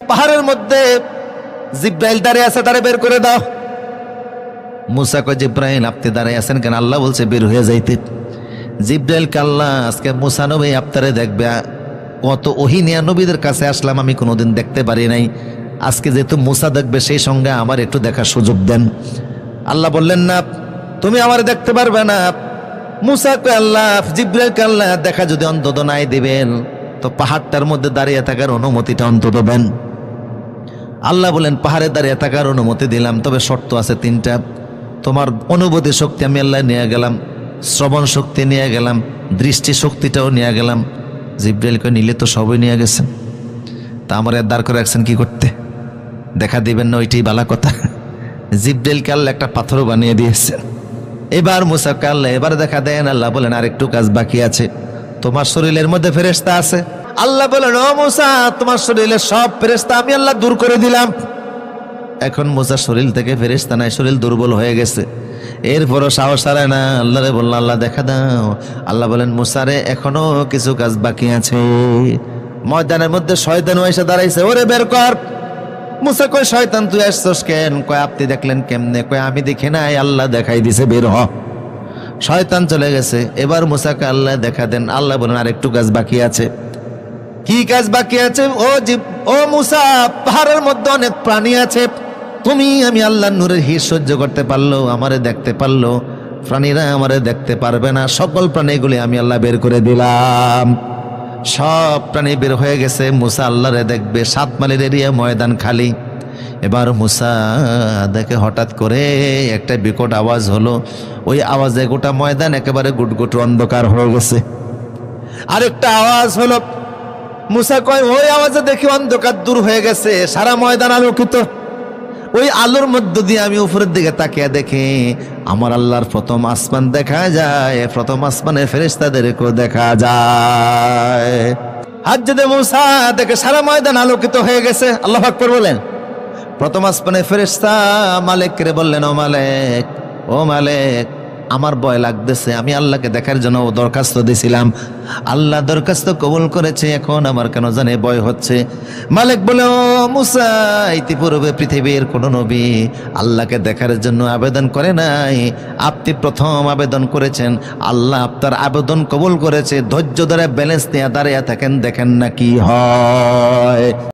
পাহাড়ের মধ্যে জিব্রাইল দাঁড়িয়ে আছে, তারে বের করে দাও। মুসা কয়, জিব্রাইল আপনি দাঁড়িয়ে আছেন কেন? আল্লাহ বলছে বের হয়ে যাইতে। জিব্রাইল কে আল্লাহ আজকে মুসা নবী আপনারে দেখবে, কত ওহিনিয়া নবীদের কাছে আসলাম, আমি কোনোদিন দেখতে পারি নাই, আজকে যেহেতু মুসা দেখবে সেই সঙ্গে আমার একটু দেখার সুযোগ দেন। আল্লাহ বললেন না, তুমি আমার দেখতে পারবে না। মুসা কয়, আল্লাহ জিব্রাইল কে আল্লাহ দেখা যদি অন্তত নাই দিবেন, তো পাহাড়টার মধ্যে দাঁড়িয়ে থাকার অনুমতিটা অন্তত দেন। আল্লাহ বলেন, পাহাড়ে দাঁড়িয়ে থাকার অনুমতি দিলাম, তবে শর্ত আছে তিনটা। তোমার অনুভূতি শক্তি আমি আল্লাহ নিয়ে গেলাম, শ্রবণ শক্তি নিয়ে গেলাম, দৃষ্টি শক্তিটাও নিয়ে গেলাম। জিব্রাইলকে নিলে তো সবই নিয়ে গেছেন, তা আমার দাঁড় করে রাখছেন কি করতে? দেখা দিবেন না, ওইটাই বালা কথা। জিব্রাইলকে আল্লাহ একটা পাথরও বানিয়ে দিয়েছেন। এবার মুসাকে আল্লাহ এবার দেখা দেন। আল্লাহ বলেন, আরেকটু কাজ বাকি আছে, তোমার শরীরের মধ্যে ফেরেশতা আছে। আল্লাহ বলেন, ও মুসা, তোমার শরীরের সব ফেরেশতা আমি আল্লাহ দূর করে দিলাম। এখন মুসার শরীর থেকে ফেরেশতা নাই, শরীর দুর্বল হয়ে গেছে। এরপরও সাহস হারায় না, আল্লাহরে বলল, আল্লাহ দেখা দাও। আল্লাহ বলেন, মুসারে এখনো কিছু কাজ বাকি আছে। ময়দানের মধ্যে শয়তান এসে দাঁড়াইছে, ওরে বের কর। মুসা কয়, শয়তান তুই আসছস কেন? কয়, আপনি দেখলেন কেমনে? কয়, আমি দেখি নাই, আল্লাহ দেখাই দিছে, বের হ। শয়তান চলে গেছে। এবার মুসাকে আল্লাহ দেখা দেন। আল্লাহ বলেন, আরেকটু কাজ বাকি আছে। কি কাজ বাকি আছে? ও মুসা, পাহাড়ের মধ্যে অনেক প্রাণী আছে, তুমি আমি আল্লাহর নূরের হির সহ্য করতে পারলো, আমারে দেখতে পারলো, প্রাণীরা আমারে দেখতে পারবে না। সকল প্রাণীগুলি আমি আল্লাহ বের করে দিলাম। সব প্রাণী বের হয়ে গেছে, মুসা আল্লাহরে দেখবে। 7 মাইলের এরিয়া, ময়দান খালি। এবার মুসা দেখে হঠাৎ করে একটা বিকট আওয়াজ হলো। ওই আওয়াজে গোটা ময়দান একেবারে গুটগুট অন্ধকার হয়ে গেছে। আরেকটা আওয়াজ হলো। মুসা কয়, ওই আওয়াজে দেখি অন্ধকার দূর হয়ে গেছে, সারা ময়দান আলোকিত। ওই আলোর মধ্য দিয়ে আমি উপরের দিকে তাকিয়ে দেখি আমার আল্লাহর প্রথম আসমান দেখা যায়, প্রথম আসমানে ফেরেশতাদেরকেও দেখা যায়। হাজ্জতে মুসা দেখে সারা ময়দান আলোকিত হয়ে গেছে। আল্লাহু আকবার বলেন। প্রথম আসমানে ফেরেশতা মালিককে বললেন, ও মালিক, ও মালিক, আমার ভয় লাগতেছে, আমি আল্লাহকে দেখার জন্য দরখাস্ত দিয়েছিলাম, আল্লাহ দরখাস্ত কবুল করেছে, এখন আমার কেন জানে ভয় হচ্ছে। মালিক বলে, ও মুসা, ইতিপূর্বে পৃথিবীর কোন নবী আল্লাহকে দেখার জন্য আবেদন করে নাই, আপনি প্রথম আবেদন করেছেন, আল্লাহ আপনার আবেদন কবুল করেছে। ধৈর্য ধরে ব্যালেন্স নিয়ে দাঁড়িয়ে থাকেন, দেখেন না কি হয়।